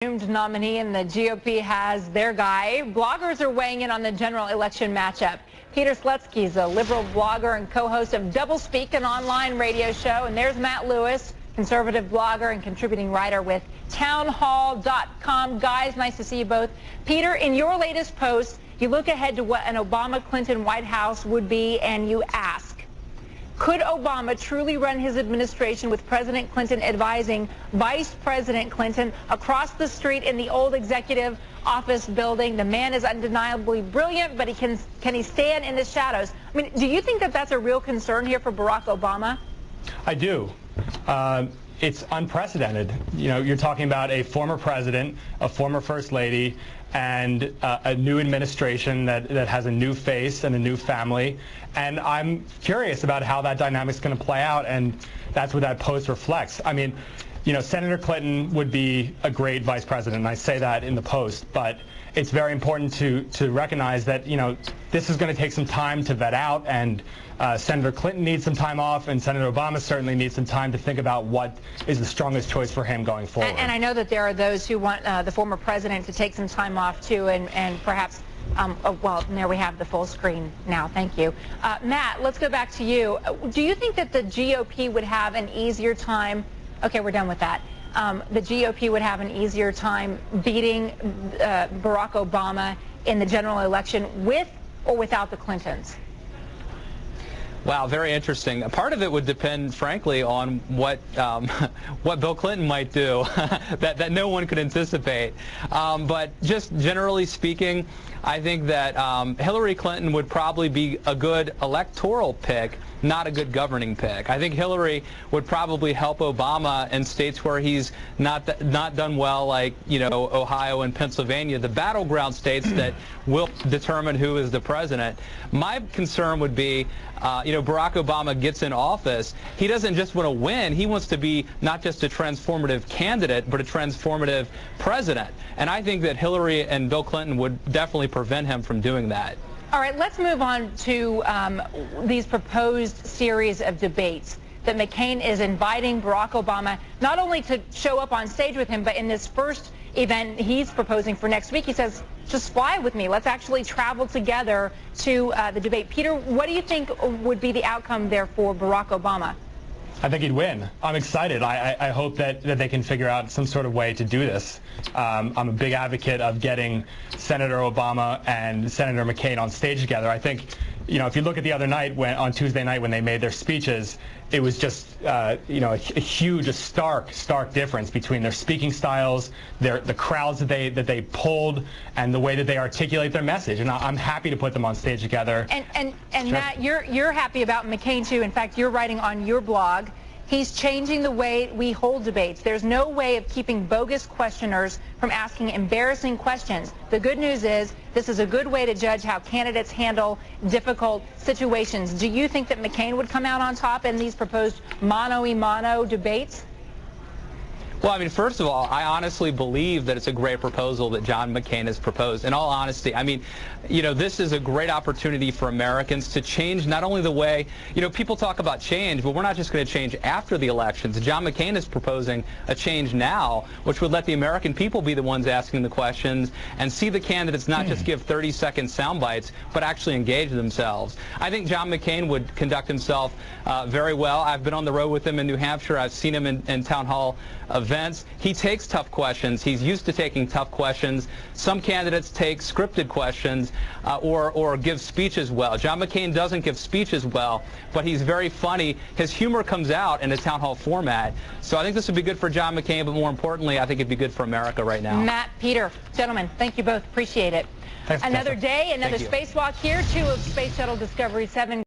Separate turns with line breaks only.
Nominee and the GOP has their guy. Bloggers are weighing in on the general election matchup. Peter Slutsky is a liberal blogger and co-host of Doublespeak, an online radio show. And there's Matt Lewis, conservative blogger and contributing writer with townhall.com. Guys, nice to see you both. Peter, in your latest post, you look ahead to what an Obama-Clinton White House would be, and you ask, could Obama truly run his administration with President Clinton advising Vice President Clinton across the street in the old executive office building? The man is undeniably brilliant, but can he stand in the shadows? I mean, do you think that that's a real concern here for Barack Obama?
I do. It's unprecedented. You know, you're talking about a former president, a former first lady, and a new administration that has a new face and a new family. And I'm curious about how that dynamic's going to play out, and that's what that post reflects. I mean, you know, Senator Clinton would be a great vice president, and I say that in the post, but it's very important to recognize that, you know, this is going to take some time to vet out, and Senator Clinton needs some time off, and Senator Obama certainly needs some time to think about what is the strongest choice for him going forward.
And I know that there are those who want the former president to take some time off, too, and perhaps, well, there we have the full screen now. Thank you. Matt, let's go back to you. Do you think that the GOP would have an easier time? Okay, we're done with that. The GOP would have an easier time beating Barack Obama in the general election with or without the Clintons?
Wow, very interesting. Part of it would depend, frankly, on what Bill Clinton might do that no one could anticipate. But just generally speaking, I think that Hillary Clinton would probably be a good electoral pick, not a good governing pick. I think Hillary would probably help Obama in states where he's not done well, like, you know, Ohio and Pennsylvania, the battleground states that will determine who is the president. My concern would be, you know, Barack Obama gets in office. He doesn't just want to win. He wants to be not just a transformative candidate, but a transformative president. And I think that Hillary and Bill Clinton would definitely prevent him from doing that.
All right, let's move on to these proposed series of debates that McCain is inviting Barack Obama not only to show up on stage with him, but in this first event he's proposing for next week, he says, just fly with me. Let's actually travel together to the debate. Peter, what do you think would be the outcome there for Barack Obama?
I think he'd win. I'm excited. I hope that they can figure out some sort of way to do this. I'm a big advocate of getting Senator Obama and Senator McCain on stage together. I think, you know, if you look at the other night, on Tuesday night when they made their speeches, it was just, you know, a huge, stark difference between their speaking styles, the crowds that they pulled, and the way that they articulate their message. And I'm happy to put them on stage together.
And Matt, you're happy about McCain too. In fact, you're writing on your blog, he's changing the way we hold debates. There's no way of keeping bogus questioners from asking embarrassing questions. The good news is this is a good way to judge how candidates handle difficult situations. Do you think that McCain would come out on top in these proposed mano-a-mano debates?
Well, I mean, first of all, I honestly believe that it's a great proposal that John McCain has proposed. In all honesty, I mean, you know, this is a great opportunity for Americans to change not only the way, you know, people talk about change, but we're not just going to change after the elections. John McCain is proposing a change now, which would let the American people be the ones asking the questions and see the candidates not just give 30-second sound bites, but actually engage themselves. I think John McCain would conduct himself very well. I've been on the road with him in New Hampshire. I've seen him in town hall events. He takes tough questions. He's used to taking tough questions. Some candidates take scripted questions or give speeches well. John McCain doesn't give speeches well, but he's very funny. His humor comes out in a town hall format. So I think this would be good for John McCain, but more importantly, I think it'd be good for America right now.
Matt, Peter, gentlemen, thank you both. Appreciate it.
Thanks,
another day, another spacewalk here. 2 of Space Shuttle Discovery 7.